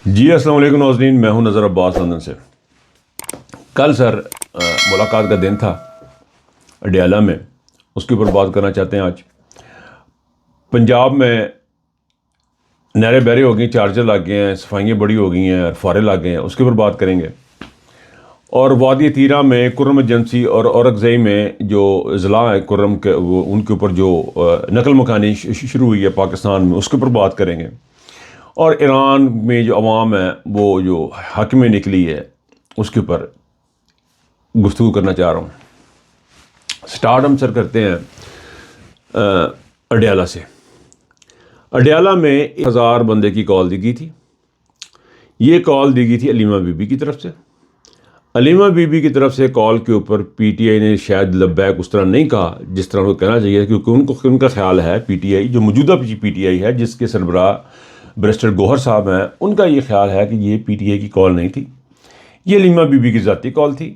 جی السلام علیکم ناظرین، میں ہوں نظر عباس لندن سے۔ کل سر ملاقات کا دن تھا اڈیالہ میں، اس کے اوپر بات کرنا چاہتے ہیں آج۔ پنجاب میں نہریں بحریں ہو گئی، چارجر لگ گئے ہیں، صفائیاں بڑی ہو گئی ہیں، فوارے لگ گئے ہیں، اس کے اوپر بات کریں گے۔ اور وادی تیرہ میں کرم ایجنسی اور اورکزئی میں جو اضلاع ہے کرم کے، وہ ان کے اوپر جو نقل مکانی شروع ہوئی ہے پاکستان میں، اس کے اوپر بات کریں گے۔ اور ایران میں جو عوام ہے وہ جو حق میں نکلی ہے اس کے اوپر گفتگو کرنا چاہ رہا ہوں۔ سٹارٹ ہم سر کرتے ہیں اڈیالہ سے۔ اڈیالہ میں 1000 بندے کی کال دی گئی تھی۔ یہ کال دی گئی تھی علیمہ بی بی کی طرف سے۔ علیمہ بی بی کی طرف سے کال کے اوپر پی ٹی آئی نے شاید لبیک اس طرح نہیں کہا جس طرح وہ کہنا چاہیے، کیونکہ ان کا خیال ہے پی ٹی آئی جو موجودہ پی ٹی آئی ہے، جس کے سربراہ بیرسٹر گوہر صاحب ہیں، ان کا یہ خیال ہے کہ یہ پی ٹی آئی کی کال نہیں تھی، یہ علیمہ بی بی کی ذاتی کال تھی۔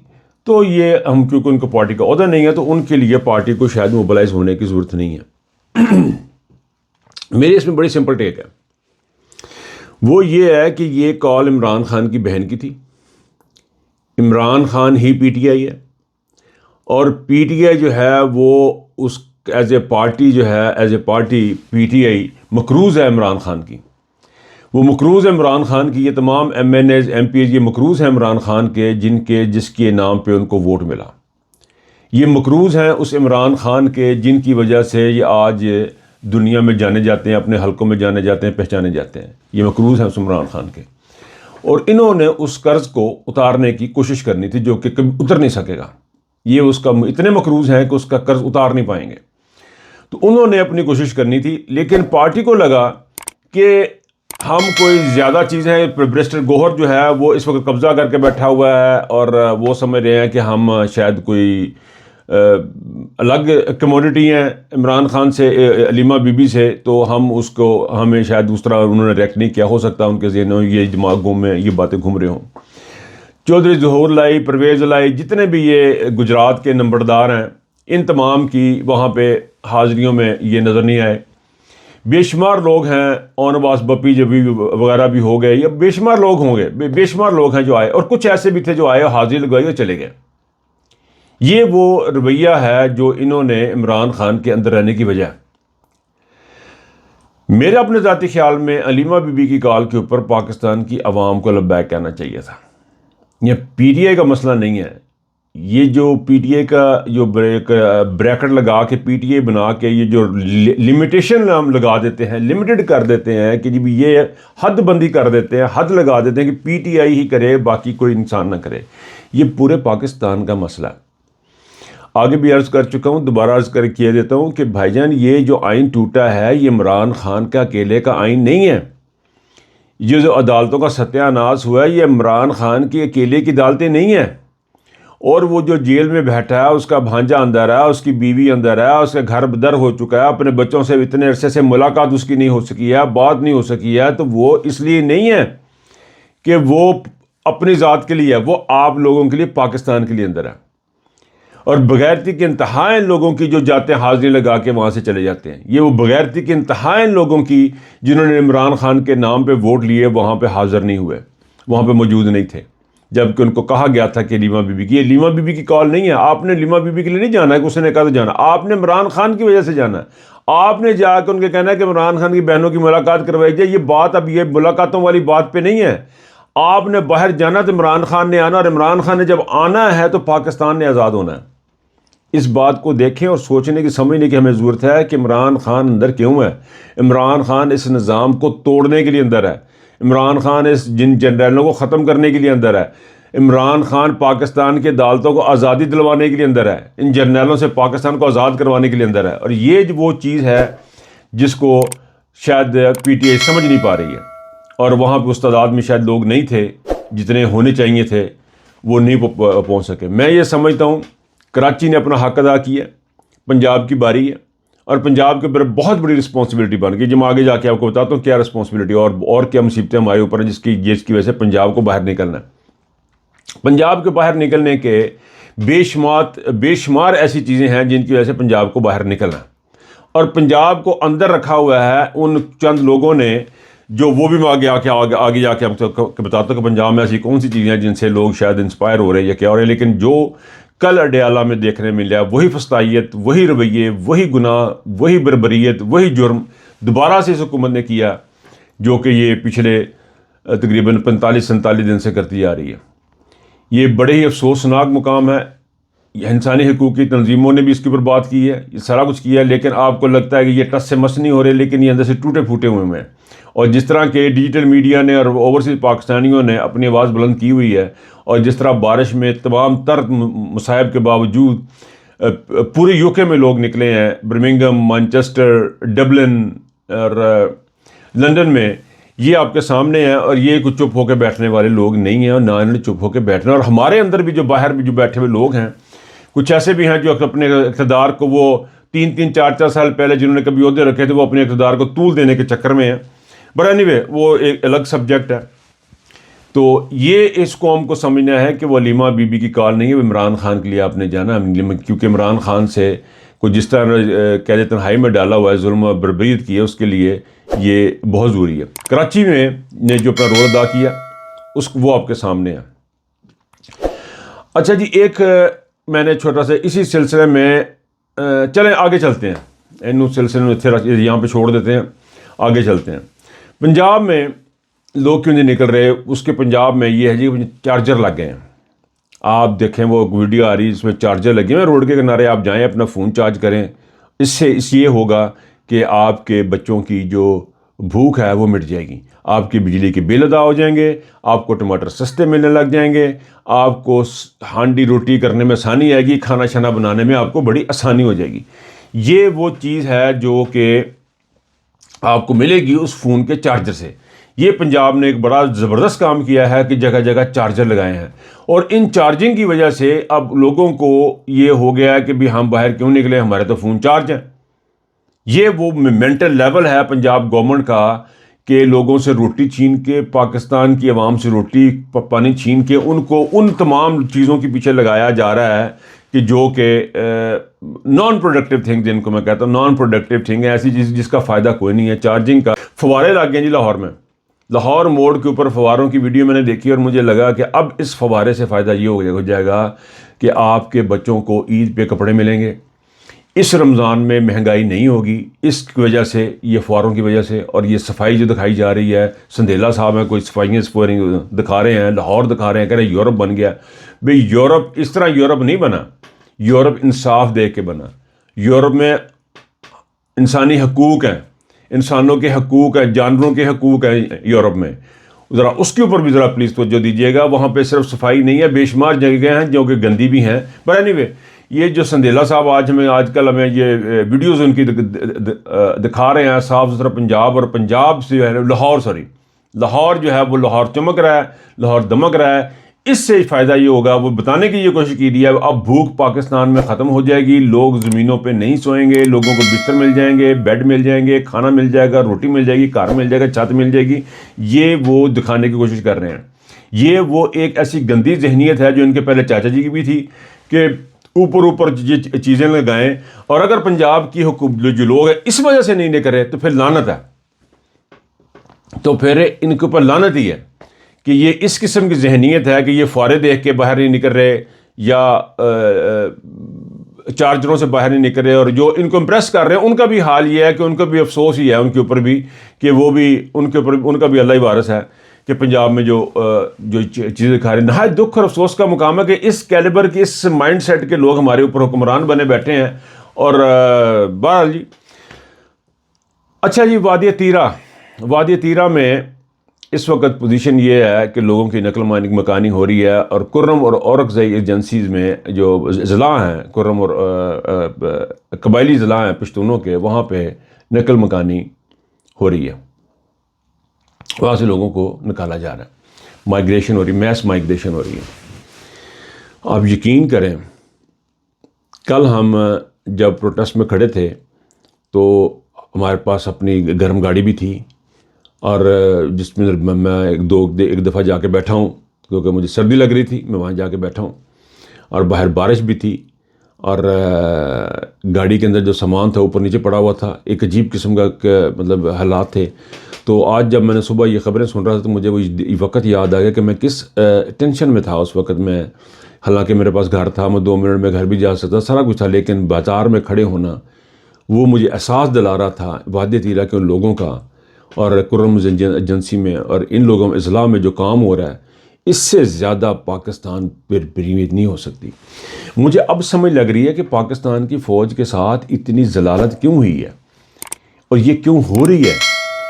تو یہ ہم کیونکہ ان کو پارٹی کا عہدہ نہیں ہے تو ان کے لیے پارٹی کو شاید موبلائز ہونے کی ضرورت نہیں ہے۔ میری اس میں بڑی سمپل ٹیک ہے، وہ یہ ہے کہ یہ کال عمران خان کی بہن کی تھی۔ عمران خان ہی پی ٹی آئی ہے، اور پی ٹی آئی جو ہے وہ اس ایز اے پارٹی جو ہے، as a party P T I مقروض ہے عمران خان کی۔ وہ مقروض ہے عمران خان کی، یہ تمام MNAs MPAs یہ مقروض ہیں عمران خان کے، جس کے نام پہ ان کو ووٹ ملا۔ یہ مقروض ہیں اس عمران خان کے جن کی وجہ سے یہ آج دنیا میں جانے جاتے ہیں، اپنے حلقوں میں جانے جاتے ہیں، پہچانے جاتے ہیں۔ یہ مقروض ہیں اس عمران خان کے، اور انہوں نے اس قرض کو اتارنے کی کوشش کرنی تھی جو کہ کبھی اتر نہیں سکے گا۔ یہ اس کا اتنے مقروض ہیں کہ اس کا قرض اتار نہیں پائیں گے، تو انہوں نے اپنی کوشش کرنی تھی۔ لیکن پارٹی کو لگا کہ ہم کوئی زیادہ چیز ہے، بیرسٹر گوہر جو ہے وہ اس وقت قبضہ کر کے بیٹھا ہوا ہے، اور وہ سمجھ رہے ہیں کہ ہم شاید کوئی الگ کموڈٹی ہیں عمران خان سے، علیمہ بی بی سے، تو ہمیں شاید اس طرح انہوں نے ریئیکٹ نہیں کیا، ہو سکتا ہے ان کے ذہنوں یہ دماغوں میں یہ باتیں گھوم رہے ہوں۔ چودھری ظہور لائی، پرویز لائی، جتنے بھی یہ گجرات کے نمبردار ہیں، ان تمام کی وہاں پہ حاضریوں میں یہ نظر نہیں آئے۔ بے شمار لوگ ہیں، اون عباس بپی جو بھی وغیرہ بھی ہو گئے، یا بے شمار لوگ ہوں گے، بے شمار لوگ ہیں جو آئے، اور کچھ ایسے بھی تھے جو آئے، حاضری لگوائی اور چلے گئے۔ یہ وہ رویہ ہے جو انہوں نے عمران خان کے اندر رہنے کی وجہ ہے۔ میرے اپنے ذاتی خیال میں علیمہ بی بی کی کال کے اوپر پاکستان کی عوام کو لبیک کہنا چاہیے تھا۔ یہ پی ٹی آئی کا مسئلہ نہیں ہے، یہ جو پی ٹی آئی کا جو بریکٹ لگا کے پی ٹی آئی بنا کے یہ جو لمیٹیشن ہم لگا دیتے ہیں، لمیٹڈ کر دیتے ہیں کہ جب یہ حد بندی کر دیتے ہیں، حد لگا دیتے ہیں کہ پی ٹی آئی ہی کرے، باقی کوئی انسان نہ کرے، یہ پورے پاکستان کا مسئلہ ہے۔ آگے بھی عرض کر چکا ہوں، دوبارہ عرض کر کے دیتا ہوں کہ بھائی جان یہ جو آئین ٹوٹا ہے یہ عمران خان کا اکیلے کا آئین نہیں ہے۔ یہ جو عدالتوں کا ستیہ ناش ہوا ہے یہ عمران خان کی اکیلے کی عدالتیں نہیں ہیں، اور وہ جو جیل میں بیٹھا ہے اس کا بھانجا اندر ہے، اس کی بیوی اندر ہے، اس کا گھر بدر ہو چکا ہے، اپنے بچوں سے اتنے عرصے سے ملاقات اس کی نہیں ہو سکی ہے، بات نہیں ہو سکی ہے، تو وہ اس لیے نہیں ہے کہ وہ اپنی ذات کے لیے ہے، وہ آپ لوگوں کے لیے، پاکستان کے لیے اندر ہے۔ اور بغیرتی کے انتہائیں لوگوں کی جو جاتے ہیں حاضری لگا کے وہاں سے چلے جاتے ہیں، یہ وہ بغیرتی کے انتہائیں لوگوں کی جنہوں نے عمران خان کے نام پہ ووٹ لیے وہاں پہ حاضر نہیں ہوئے، وہاں پہ موجود نہیں تھے، جبکہ ان کو کہا گیا تھا کہ علیمہ بی بی کی، یہ علیمہ بی بی کی کال نہیں ہے۔ آپ نے علیمہ بی بی کے لیے نہیں جانا ہے کہ اس نے کہا تو جانا، آپ نے عمران خان کی وجہ سے جانا ہے۔ آپ نے جا کے ان کے کہنا ہے کہ عمران خان کی بہنوں کی ملاقات کروائی جائے۔ یہ بات اب یہ ملاقاتوں والی بات پہ نہیں ہے، آپ نے باہر جانا تو عمران خان نے آنا، اور عمران خان نے جب آنا ہے تو پاکستان نے آزاد ہونا ہے۔ اس بات کو دیکھیں اور سوچنے کی، سمجھنے کی ہمیں ضرورت ہے کہ عمران خان اندر کیوں ہے۔ عمران خان اس نظام کو توڑنے کے لیے اندر ہے، عمران خان جن جنرلوں کو ختم کرنے کے لیے اندر ہے، عمران خان پاکستان کے عدالتوں کو آزادی دلوانے کے لیے اندر ہے، ان جرنیلوں سے پاکستان کو آزاد کروانے کے لیے اندر ہے۔ اور یہ وہ چیز ہے جس کو شاید پی ٹی آئی سمجھ نہیں پا رہی ہے، اور وہاں پہ اس تعداد میں شاید لوگ نہیں تھے جتنے ہونے چاہیے تھے، وہ نہیں پہنچ سکے۔ میں یہ سمجھتا ہوں کراچی نے اپنا حق ادا کیا، پنجاب کی باری ہے، اور پنجاب کے اوپر بہت بڑی رسپانسبلٹی بن گئی۔ جب میں آگے جا کے آپ کو بتاتا ہوں کیا رسپانسبلٹی اور کیا مصیبتیں ہمارے اوپر ہیں جس کی وجہ سے پنجاب کو باہر نکلنا ہے۔ پنجاب کے باہر نکلنے کے بے شمار ایسی چیزیں ہیں جن کی وجہ سے پنجاب کو باہر نکلنا ہے، اور پنجاب کو اندر رکھا ہوا ہے ان چند لوگوں نے جو وہ بھی میں آگے جا کے ہم بتاتا ہوں کہ پنجاب میں ایسی کون سی چیزیں ہیں جن سے لوگ شاید انسپائر ہو رہے ہیں یا کیا ہو رہے ہیں، لیکن جو کل اڈیالہ میں دیکھنے ملا وہی فسطائیت، وہی رویے، وہی گناہ، وہی بربریت، وہی جرم دوبارہ سے اس حکومت نے کیا، جو کہ یہ پچھلے تقریباً 45-47 دن سے کرتی آ رہی ہے۔ یہ بڑے ہی افسوسناک مقام ہے۔ یہ انسانی حقوق کی تنظیموں نے بھی اس کے اوپر بات کی ہے، یہ سارا کچھ کیا ہے، لیکن آپ کو لگتا ہے کہ یہ ٹس سے مس نہیں ہو رہے، لیکن یہ اندر سے ٹوٹے پھوٹے ہوئے ہیں۔ اور جس طرح کے ڈیجیٹل میڈیا نے اور اوورسیز پاکستانیوں نے اپنی آواز بلند کی ہوئی ہے، اور جس طرح بارش میں تمام تر مصائب کے باوجود پورے یوکے میں لوگ نکلے ہیں، برمنگھم، مانچسٹر، ڈبلن اور لندن میں، یہ آپ کے سامنے ہے، اور یہ کچھ چپ ہو کے بیٹھنے والے لوگ نہیں ہیں، اور نہ انہوں نے چپ ہو کے بیٹھنا۔ اور ہمارے اندر بھی جو باہر بھی جو بیٹھے ہوئے لوگ ہیں، کچھ ایسے بھی ہیں جو اپنے اقتدار کو وہ 3-4 سال پہلے جنہوں نے کبھی عہدے رکھے تھے، وہ اپنے اقتدار کو طول دینے کے چکر میں ہیں۔ بٹ اینی وے وہ ایک الگ سبجیکٹ ہے۔ تو یہ اس قوم کو سمجھنا ہے کہ وہ علیمہ بی بی کی کال نہیں ہے، وہ عمران خان کے لیے آپ نے جانا، کیونکہ عمران خان سے کوئی جس طرح قید تنہائی میں ڈالا ہوا ہے، ظلم و بربریت کی ہے، اس کے لیے یہ بہت ضروری ہے۔ کراچی میں نے جو اپنا رول ادا کیا وہ آپ کے سامنے ہے۔ اچھا جی، ایک میں نے چھوٹا سا اسی سلسلے میں چلیں آگے چلتے ہیں، ان سلسلے میں یہاں پہ چھوڑ دیتے ہیں، آگے چلتے ہیں۔ پنجاب میں لوگ کیوں نہیں نکل رہے؟ اس کے پنجاب میں یہ ہے جی چارجر لگ گئے ہیں۔ آپ دیکھیں وہ ویڈیو آ رہی ہے، اس میں چارجر لگے ہیں، روڈ کے کنارے آپ جائیں اپنا فون چارج کریں، اس سے یہ ہوگا کہ آپ کے بچوں کی جو بھوک ہے وہ مٹ جائے گی، آپ کی بجلی کے بل ادا ہو جائیں گے، آپ کو ٹماٹر سستے ملنے لگ جائیں گے، آپ کو ہانڈی روٹی کرنے میں آسانی آئے گی، کھانا شانا بنانے میں آپ کو بڑی آسانی ہو جائے گی۔ یہ وہ چیز ہے جو کہ آپ کو ملے گی اس فون کے چارجر سے۔ یہ پنجاب نے ایک بڑا زبردست کام کیا ہے کہ جگہ جگہ چارجر لگائے ہیں، اور ان چارجنگ کی وجہ سے اب لوگوں کو یہ ہو گیا ہے کہ بھی ہم باہر کیوں نکلے، ہمارے تو فون چارج ہیں۔ یہ وہ مینٹل لیول ہے پنجاب گورنمنٹ کا کہ لوگوں سے روٹی چھین کے، پاکستان کی عوام سے روٹی پانی چھین کے ان کو ان تمام چیزوں کے پیچھے لگایا جا رہا ہے کہ جو کہ نان پروڈکٹیو تھنگ، جن کو میں کہتا ہوں نان پروڈکٹیو تھنگ ہے، ایسی چیز جس کا فائدہ کوئی نہیں ہے۔ چارجنگ کا فوارے لگ گئے جی لاہور میں، لاہور موڑ کے اوپر فواروں کی ویڈیو میں نے دیکھی، اور مجھے لگا کہ اب اس فوارے سے فائدہ یہ ہو جائے گا کہ آپ کے بچوں کو عید پہ کپڑے ملیں گے، اس رمضان میں مہنگائی نہیں ہوگی، اس کی وجہ سے، یہ فواروں کی وجہ سے۔ اور یہ صفائی جو دکھائی جا رہی ہے، سندھیلا صاحب ہیں کوئی صفائیاں دکھا رہے ہیں، لاہور دکھا رہے ہیں، کہہ رہے ہیں یورپ بن گیا۔ بھئی یورپ اس طرح یورپ نہیں بنا، یورپ انصاف دے کے بنا۔ یورپ میں انسانی حقوق ہیں، انسانوں کے حقوق ہیں، جانوروں کے حقوق ہیں یورپ میں، ذرا اس کے اوپر بھی ذرا پلیز توجہ دیجیے گا۔ وہاں پہ صرف صفائی نہیں ہے، بے شمار جگہیں ہیں جو کہ گندی بھی ہیں۔ بٹ اینی وے، یہ جو سندھیلا صاحب آج کل ہمیں یہ ویڈیوز ان کی دکھا رہے ہیں، صاف ستھرا پنجاب، اور پنجاب سے جو ہے لاہور جو ہے وہ لاہور چمک رہا ہے، لاہور دمک رہا ہے۔ اس سے فائدہ یہ ہوگا، وہ بتانے کی یہ کوشش کی ہے اب بھوک پاکستان میں ختم ہو جائے گی، لوگ زمینوں پہ نہیں سوئیں گے، لوگوں کو بستر مل جائیں گے، بیڈ مل جائیں گے، کھانا مل جائے گا، روٹی مل جائے گی، کار مل جائے گا، چھت مل جائے گی۔ یہ وہ دکھانے کی کوشش کر رہے ہیں۔ یہ وہ ایک ایسی گندی ذہنیت ہے جو ان کے پہلے چاچا جی کی بھی تھی کہ اوپر یہ چیزیں لگائیں، اور اگر پنجاب کی حکومت جو لوگ ہیں اس وجہ سے نہیں کرے تو پھر لعنت ہے، تو پھر ان کے اوپر لعنت ہی ہے کہ یہ اس قسم کی ذہنیت ہے کہ یہ فوارے دیکھ کے باہر نہیں نکل رہے، یا چارجروں سے باہر نہیں نکل رہے، اور جو ان کو امپریس کر رہے ہیں ان کا بھی حال یہ ہے کہ ان کا بھی افسوس ہی ہے ان کے اوپر بھی کہ وہ بھی ان کے اوپر ان کا بھی اللہ ہی وارث ہے کہ پنجاب میں جو چیزیں دکھا رہے ہیں۔ نہایت دکھ اور افسوس کا مقام ہے کہ اس کیلیبر کے، اس مائنڈ سیٹ کے لوگ ہمارے اوپر حکمران بنے بیٹھے ہیں۔ اور بہرحال جی، اچھا جی، وادی تیرہ میں اس وقت پوزیشن یہ ہے کہ لوگوں کی نقل مکانی ہو رہی ہے، اور کرم اور اورکزئی ایجنسیز میں جو ضلع ہیں، کرم اور قبائلی ضلع ہیں پشتونوں کے، وہاں پہ نقل مکانی ہو رہی ہے، وہاں سے لوگوں کو نکالا جا رہا ہے، مائیگریشن ہو رہی ہے، میس مائیگریشن ہو رہی ہے۔ آپ یقین کریں، کل ہم جب پروٹیسٹ میں کھڑے تھے تو ہمارے پاس اپنی گرم گاڑی بھی تھی، اور جس میں میں ایک دفعہ جا کے بیٹھا ہوں کیونکہ مجھے سردی لگ رہی تھی، میں وہاں جا کے بیٹھا ہوں، اور باہر بارش بھی تھی، اور گاڑی کے اندر جو سامان تھا اوپر نیچے پڑا ہوا تھا، ایک عجیب قسم کا مطلب حالات تھے۔ تو آج جب میں نے صبح یہ خبریں سن رہا تھا تو مجھے وہ وقت یاد آ گیا کہ میں کس ٹینشن میں تھا اس وقت میں. حالانکہ میرے پاس گھر تھا, میں 2 منٹ میں گھر بھی جا سکتا, سارا کچھ تھا, لیکن بازار میں کھڑے ہونا وہ مجھے احساس دلا رہا تھا وادی طیرہ کے ان لوگوں کا, اور کرم ایجنسی میں اور ان لوگوں میں اضلاع میں جو کام ہو رہا ہے, اس سے زیادہ پاکستان پر برید نہیں ہو سکتی. مجھے اب سمجھ لگ رہی ہے کہ پاکستان کی فوج کے ساتھ اتنی ضلالت کیوں ہوئی ہے, اور یہ کیوں ہو رہی ہے,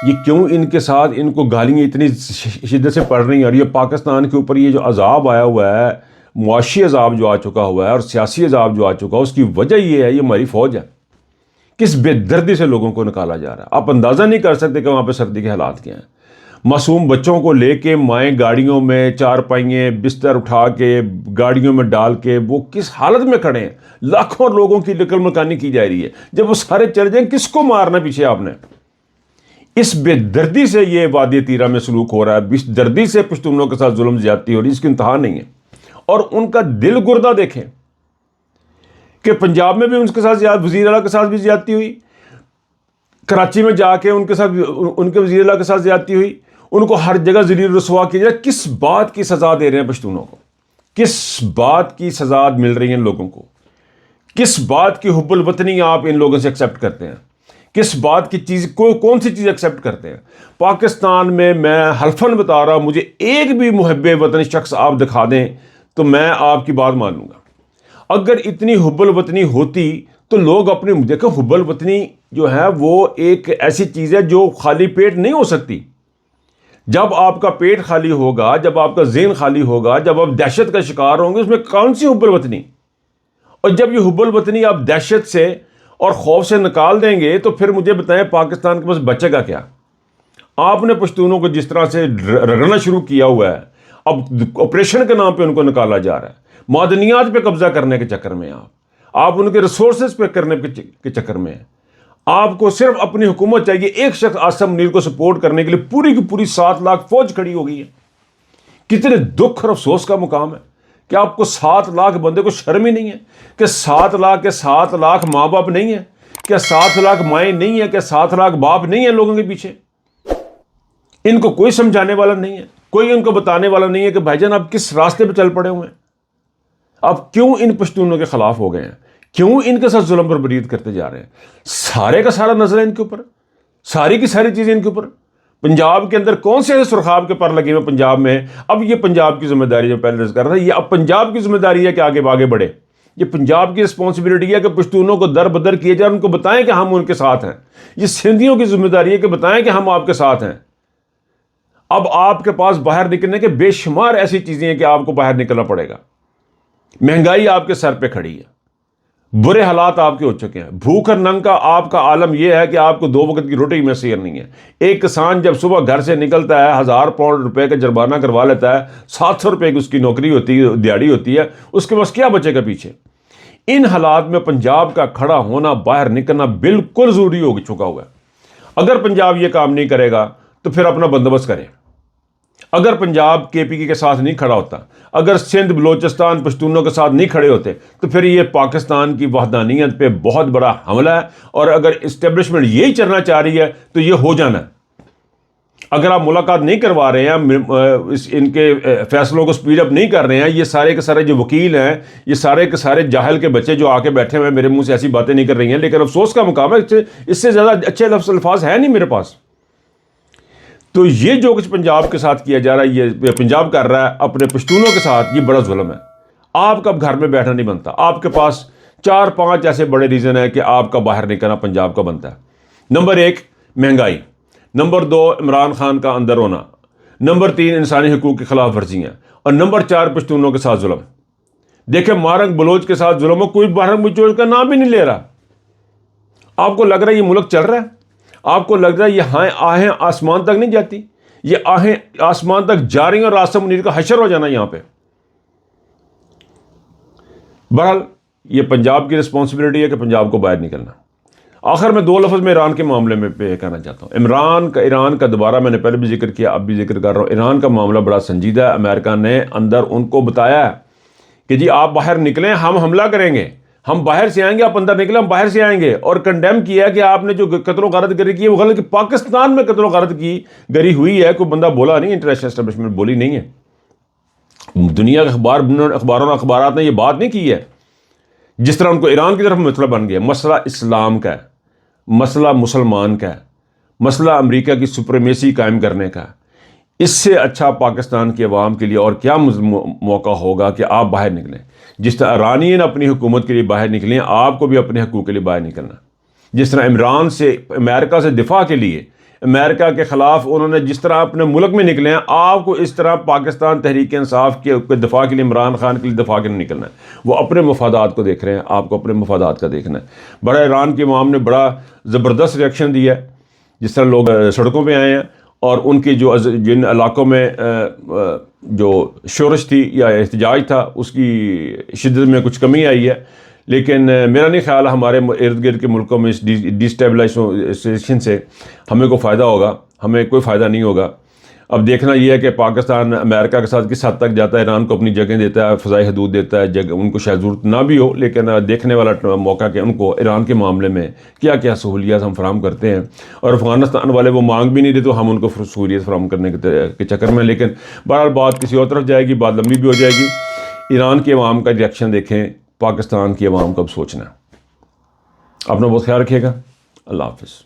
یہ کیوں ان کے ساتھ ان کو گالیاں اتنی شدت سے پڑ رہی ہیں. اور یہ پاکستان کے اوپر یہ جو عذاب آیا ہوا ہے, معاشی عذاب جو آ چکا ہوا ہے اور سیاسی عذاب جو آ چکا ہے, اس کی وجہ یہ ہے یہ ہماری فوج ہے. کس بے دردی سے لوگوں کو نکالا جا رہا ہے. آپ اندازہ نہیں کر سکتے کہ وہاں پہ سردی کے حالات کیا ہیں. معصوم بچوں کو لے کے مائیں گاڑیوں میں چارپائییں بستر اٹھا کے گاڑیوں میں ڈال کے وہ کس حالت میں کھڑے ہیں. لاکھوں لوگوں کی نقل مکانی کی جا رہی ہے. جب وہ سارے چل جائیں, کس کو مارنا پیچھے آپ نے؟ اس بے دردی سے یہ وادی طیرہ میں سلوک ہو رہا ہے, بے دردی سے پشتونوں کے ساتھ ظلم زیادتی ہو رہی ہے, اس کی انتہا نہیں ہے. اور ان کا دل گردہ دیکھیں کہ پنجاب میں بھی ان کے ساتھ وزیر اعلیٰ کے ساتھ بھی زیادتی ہوئی, کراچی میں جا کے ان کے ساتھ ان کے وزیر اعلیٰ کے ساتھ زیادتی ہوئی, ان کو ہر جگہ ذلیل رسوا کیا جائے. کس بات کی سزا دے رہے ہیں پشتونوں کو؟ کس بات کی سزا مل رہی ہے ان لوگوں کو؟ کس بات کی حب الوطنی آپ ان لوگوں سے ایکسیپٹ کرتے ہیں؟ کس بات کی چیز کون سی چیز ایکسیپٹ کرتے ہیں؟ پاکستان میں حلفاً بتا رہا ہوں, مجھے ایک بھی محب وطن شخص آپ دکھا دیں تو میں آپ کی بات مان لوں گا. اگر اتنی حب الوطنی ہوتی تو لوگ اپنے, دیکھو حب الوطنی جو ہے وہ ایک ایسی چیز ہے جو خالی پیٹ نہیں ہو سکتی. جب آپ کا پیٹ خالی ہوگا, جب آپ کا ذہن خالی ہوگا, جب آپ دہشت کا شکار ہوں گے, اس میں کون سی حب الوطنی؟ اور جب یہ حب الوطنی آپ دہشت سے اور خوف سے نکال دیں گے تو پھر مجھے بتائیں پاکستان کے پاس بچے گا کیا؟ آپ نے پشتونوں کو جس طرح سے رگڑنا شروع کیا ہوا ہے, اب آپریشن کے نام پہ ان کو نکالا جا رہا ہے, معدنیات پہ قبضہ کرنے کے چکر میں آپ ان کے ریسورسز پہ کرنے کے چکر میں ہیں. آپ کو صرف اپنی حکومت چاہیے. ایک شخص عاصم منیر کو سپورٹ کرنے کے لیے پوری کی پوری 7 لاکھ فوج کھڑی ہو گئی ہے. کتنے دکھ اور افسوس کا مقام ہے کہ آپ کو 7 لاکھ بندے کو شرم ہی نہیں ہے کہ 7 لاکھ کے 7 لاکھ ماں باپ نہیں ہیں, کیا 7 لاکھ مائیں نہیں ہیں, کیا 7 لاکھ باپ نہیں ہیں لوگوں کے پیچھے؟ ان کو کوئی سمجھانے والا نہیں ہے, کوئی ان کو بتانے والا نہیں ہے کہ بھائی جان آپ کس راستے پہ چل پڑے ہوئے ہیں, آپ کیوں ان پشتونوں کے خلاف ہو گئے ہیں, کیوں ان کے ساتھ ظلم پر برید کرتے جا رہے ہیں. سارے کا سارا نظر ہے ان کے اوپر, ساری کی ساری چیزیں ان کے اوپر. پنجاب کے اندر کون سے سرخاب کے پر لگے ہوئے پنجاب میں؟ اب یہ پنجاب کی ذمہ داری جو پہلے کر رہا تھا, یہ اب پنجاب کی ذمہ داری ہے کہ آگے بڑھے. یہ پنجاب کی رسپانسبلٹی ہے کہ پشتونوں کو در بدر کیے جائے, ان کو بتائیں کہ ہم ان کے ساتھ ہیں. یہ سندھیوں کی ذمہ داری ہے کہ بتائیں کہ ہم آپ کے ساتھ ہیں. اب آپ کے پاس باہر نکلنے کے بے شمار ایسی چیزیں ہیں کہ آپ کو باہر نکلنا پڑے گا. مہنگائی آپ کے سر پہ کھڑی ہے, برے حالات آپ کے ہو چکے ہیں, بھوک اور ننگ کا آپ کا عالم یہ ہے کہ آپ کو 2 وقت کی روٹی میسر نہیں ہے. ایک کسان جب صبح گھر سے نکلتا ہے 1000 پاؤنڈ روپے کا جرمانہ کروا لیتا ہے, 700 روپے کی اس کی نوکری ہوتی ہے, دیہڑی ہوتی ہے, اس کے پاس کیا بچے گا پیچھے؟ ان حالات میں پنجاب کا کھڑا ہونا, باہر نکلنا بالکل ضروری ہو چکا ہوا ہے. اگر پنجاب یہ کام نہیں کرے گا تو پھر اپنا بندوبست کرے. اگر پنجاب کے پی کے ساتھ نہیں کھڑا ہوتا, اگر سندھ بلوچستان پشتونوں کے ساتھ نہیں کھڑے ہوتے, تو پھر یہ پاکستان کی وحدانیت پہ بہت بڑا حملہ ہے. اور اگر اسٹیبلشمنٹ یہی چلنا چاہ رہی ہے تو یہ ہو جانا ہے. اگر آپ ملاقات نہیں کروا رہے ہیں, ان کے فیصلوں کو سپیڈ اپ نہیں کر رہے ہیں, یہ سارے کے سارے جو وکیل ہیں, یہ سارے کے سارے جاہل کے بچے جو آ کے بیٹھے ہوئے ہیں, میرے منہ سے ایسی باتیں نہیں کر رہی ہیں, لیکن افسوس کا مقام ہے اس سے زیادہ اچھے الفاظ ہیں نہیں میرے پاس. تو یہ جو کچھ پنجاب کے ساتھ کیا جا رہا ہے, یہ پنجاب کر رہا ہے اپنے پشتونوں کے ساتھ, یہ بڑا ظلم ہے. آپ کا اب گھر میں بیٹھنا نہیں بنتا. آپ کے پاس 4-5 ایسے بڑے ریزن ہیں کہ آپ کا باہر نکلنا پنجاب کا بنتا ہے. نمبر 1 مہنگائی, نمبر 2 عمران خان کا اندر ہونا, نمبر 3 انسانی حقوق کی خلاف ورزیاں, اور نمبر 4 پشتونوں کے ساتھ ظلم. دیکھیں مارنگ بلوچ کے ساتھ ظلم ہو, کوئی مارنگ بلوچ کا نام بھی نہیں لے رہا. آپ کو لگ رہا ہے یہ ملک چل رہا ہے؟ آپ کو لگ رہا ہے یہ آہیں آسمان تک نہیں جاتی؟ یہ آہیں آسمان تک جا رہی ہیں اور عاصم منیر کا حشر ہو جانا یہاں پہ. بہرحال یہ پنجاب کی رسپانسبلٹی ہے کہ پنجاب کو باہر نکلنا. آخر میں 2 لفظ میں ایران کے معاملے میں پہ کہنا چاہتا ہوں. ایران کا دوبارہ میں نے پہلے بھی ذکر کیا, اب بھی ذکر کر رہا ہوں. ایران کا معاملہ بڑا سنجیدہ ہے. امریکہ نے اندر ان کو بتایا کہ جی آپ باہر نکلیں, ہم حملہ کریں گے, ہم باہر سے آئیں گے, آپ اندر نکلے, ہم باہر سے آئیں گے. اور کنڈیم کیا کہ آپ نے جو قتل و غارت گری کی ہے وہ غلط, کہ پاکستان میں قتل و غارت کی گری ہوئی ہے, کوئی بندہ بولا نہیں, انٹرنیشنل اسٹیبلشمنٹ بولی نہیں ہے, دنیا کے اخبارات نے یہ بات نہیں کی ہے. جس طرح ان کو ایران کی طرف مسئلہ بن گیا, مسئلہ اسلام کا ہے, مسئلہ مسلمان کا ہے, مسئلہ امریکہ کی سپریمیسی قائم کرنے کا. اس سے اچھا پاکستان کی عوام کے لیے اور کیا موقع ہوگا کہ آپ باہر نکلیں. جس طرح ایرانیین اپنی حکومت کے لیے باہر نکلیں, آپ کو بھی اپنے حقوق کے لیے باہر نکلنا. جس طرح عمران سے, امریکہ سے دفاع کے لیے, امریکہ کے خلاف انہوں نے جس طرح اپنے ملک میں نکلے ہیں, آپ کو اس طرح پاکستان تحریک انصاف کے دفاع کے لیے, عمران خان کے لیے دفاع کے لیے نکلنا ہے. وہ اپنے مفادات کو دیکھ رہے ہیں, آپ کو اپنے مفادات کا دیکھنا ہے. بڑا ایران کے عوام نے بڑا زبردست ریئیکشن دیا ہے. جس طرح لوگ سڑکوں پہ آئے ہیں, اور ان کی جن علاقوں میں جو شورش تھی یا احتجاج تھا اس کی شدت میں کچھ کمی آئی ہے. لیکن میرا نہیں خیال ہمارے ارد گرد کے ملکوں میں اس ڈیسٹیبلائزیشن سے ہمیں کوئی فائدہ ہوگا, ہمیں کوئی فائدہ نہیں ہوگا. اب دیکھنا یہ ہے کہ پاکستان امریکہ کے ساتھ کس حد تک جاتا ہے, ایران کو اپنی جگہ دیتا ہے, فضائی حدود دیتا ہے, جگہ ان کو شاید ضرورت نہ بھی ہو, لیکن دیکھنے والا موقع کہ ان کو ایران کے معاملے میں کیا کیا سہولیات ہم فراہم کرتے ہیں. اور افغانستان والے وہ مانگ بھی نہیں دیتے, تو ہم ان کو سہولیت فراہم کرنے کے چکر میں. لیکن بہرحال بات کسی اور طرف جائے گی, بات لمبی بھی ہو جائے گی. ایران کے عوام کا ریئیکشن دیکھیں, پاکستان کی عوام کو اب سوچنا. اپنا بہت خیال رکھیے گا. اللہ حافظ.